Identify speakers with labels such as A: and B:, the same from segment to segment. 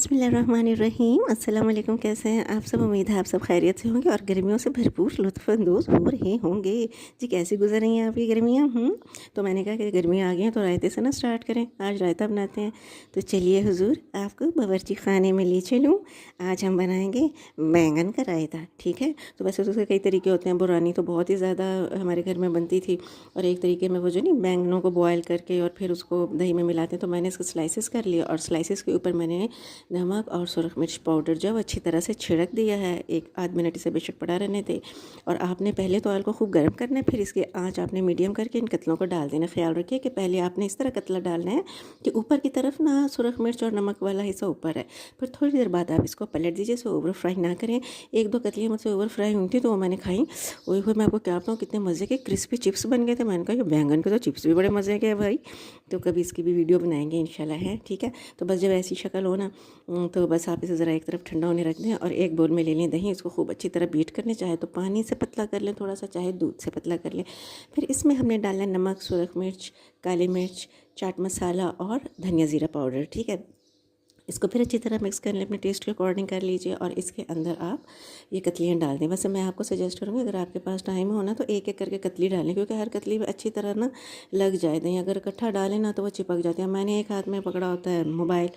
A: बिस्मिल्लाहिर्रहमानिर्रहीम। अस्सलाम वालेकुम। कैसे हैं आप सब? उम्मीद है आप सब खैरियत से होंगे और गर्मियों से भरपूर लुत्फ़अंदोज़ हो रहे होंगे। जी कैसी गुजर रही हैं आपकी गर्मियाँ? तो मैंने कहा कि गर्मियाँ आ गई हैं तो रायते से ना स्टार्ट करें। आज रायता बनाते हैं। तो चलिए हुज़ूर आपको बावर्ची खाने में ले चलूँ। आज हम बनाएंगे बैंगन का रायता। ठीक है। तो वैसे तो उसके कई तरीके होते हैं। बुरानी तो बहुत ही ज़्यादा हमारे घर में बनती थी और एक तरीके में वो जो नहीं बैंगनों को बॉयल करके और फिर उसको दही में मिलाते हैं। तो मैंने इसको स्लाइसेस कर लिया और स्लाइसेस के ऊपर मैंने नमक और सुरख मिर्च पाउडर जब अच्छी तरह से छिड़क दिया है। एक आध मिनट इसे बेशक पड़ा रहने थे। और आपने पहले तो ऑयल को खूब गर्म करना है, फिर इसकी आंच आपने मीडियम करके इन कतलों को डाल देना। ख्याल रखिए कि पहले आपने इस तरह कतला डालना है कि ऊपर की तरफ ना सुरख मिर्च और नमक वाला हिस्सा ऊपर है। फिर थोड़ी देर बाद आप इसको पलट दीजिए, इसे ओवर फ्राई ना करें। एक दो कतलियाँ मुझसे ओवर फ्राई हुई थी तो वो मैंने खाई। वही हुए मैं आपको क्या बताऊँ कितने मज़े के क्रिस्पी चिप्स बन गए थे। मैंने कहा ये बैंगन के तो चिप्स भी बड़े मज़े के हैं भाई। तो कभी इसकी भी वीडियो बनाएंगे इंशाल्लाह है। ठीक है। तो बस जब ऐसी शक्ल हो ना तो बस आप इसे ज़रा एक तरफ ठंडा होने रख दें और एक बोल में ले लें दही। इसको खूब अच्छी तरह बीट कर लें, चाहे तो पानी से पतला कर लें थोड़ा सा, चाहे दूध से पतला कर लें। फिर इसमें हमने डालना नमक, सुरख मिर्च, काली मिर्च, चाट मसाला और धनिया ज़ीरा पाउडर। ठीक है। इसको फिर अच्छी तरह मिक्स कर लें, अपने टेस्ट के अकॉर्डिंग कर लीजिए और इसके अंदर आप ये कतलियाँ डाल दें। वैसे मैं आपको सजेस्ट करूँगी अगर आपके पास टाइम हो ना तो एक एक करके कतली डालें, क्योंकि हर कतली में अच्छी तरह ना लग जाए दही। अगर इकट्ठा डालें ना तो वो चिपक जाती है। मैंने एक हाथ में पकड़ा होता है मोबाइल,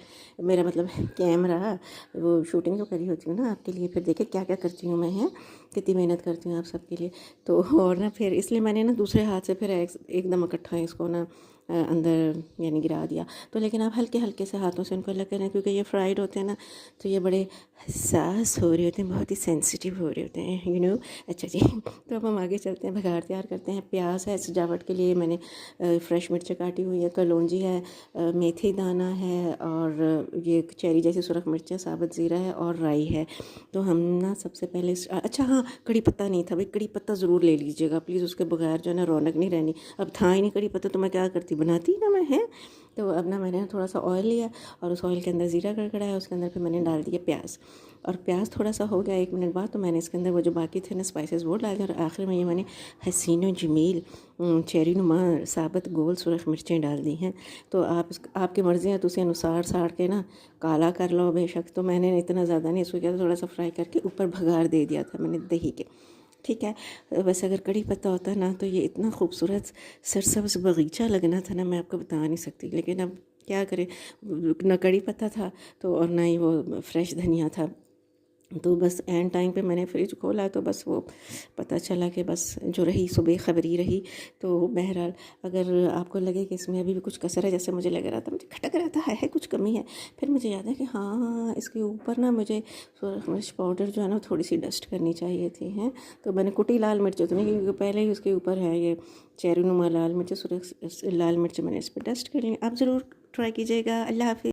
A: मेरा मतलब कैमरा, वो शूटिंग जो करी होती हूँ ना आपके लिए। फिर देखिए क्या क्या करती हूँ मैं, है कितनी मेहनत करती हूँ आप सबके लिए। तो और ना फिर इसलिए मैंने ना दूसरे हाथ से फिर एकदम इकट्ठा इसको ना अंदर यानी गिरा दिया। तो लेकिन आप हल्के हल्के से हाथों से उनको अलग करें, क्योंकि ये फ्राइड होते हैं ना तो ये बड़े हसास हो रहे होते हैं, बहुत ही सेंसिटिव हो रहे होते हैं यू नो। अच्छा जी। तो अब हम आगे चलते हैं, बघार तैयार करते हैं। प्याज है सजावट के लिए, मैंने फ्रेश मिर्च काटी हुई है, कलौंजी है, मेथी दाना है और ये चेरी जैसी सुरख मिर्च है, साबुत ज़ीरा है और राई है। तो हम ना सबसे पहले अच्छा हाँ, कड़ी पत्ता नहीं था भाई, कड़ी पत्ता ज़रूर ले लीजिएगा प्लीज़, उसके बगैर जो है ना रौनक नहीं रहनी। अब था ही नहीं कड़ी पत्ता तो मैं क्या करती, बनाती ना मैं, है। तो अब ना मैंने थोड़ा सा ऑयल लिया और उस ऑयल के अंदर ज़ीरा गड़गड़ाया, उसके अंदर फिर मैंने डाल दिया प्याज। और प्याज थोड़ा सा हो गया 1 मिनट बाद तो मैंने इसके अंदर वो जो बाकी थे ना स्पाइसेस वो डाल दिया। और आखिर में ये मैंने हसीन व जमील चेरी नुमा साबुत गोल सुरख मिर्चें डाल दी हैं। तो आप आपकी मर्ज़ी है तो उसी अनुसार साड़ के ना काला कर लो बेशक। तो मैंने इतना ज़्यादा नहीं, इसको क्या थोड़ा सा फ्राई करके ऊपर भगार दे दिया था मैंने दही के। ठीक है। वैसे अगर कड़ी पत्ता होता ना तो ये इतना खूबसूरत सरसब्ज़ बगीचा लगना था ना, मैं आपको बता नहीं सकती। लेकिन अब क्या करें, ना कड़ी पत्ता था तो और ना ही वो फ्रेश धनिया था। तो बस एंड टाइम पे मैंने फ्रिज खोला तो बस वो पता चला कि बस जो रही सो बेखबरी रही। तो बहरहाल अगर आपको लगे कि इसमें अभी भी कुछ कसर है, जैसे मुझे लग रहा था, मुझे खटक रहा था है कुछ कमी है, फिर मुझे याद है कि हाँ इसके ऊपर ना मुझे मिर्च पाउडर जो है ना थोड़ी सी डस्ट करनी चाहिए थी, हैं। तो मैंने कुटी लाल मिर्च तो नहीं, क्योंकि पहले ही उसके ऊपर है ये चेरी नुमा लाल मिर्च, लाल मिर्च मैंने इस पर डस्ट कर ली। आप ज़रूर ट्राई कीजिएगा। अल्लाह हाफिज़।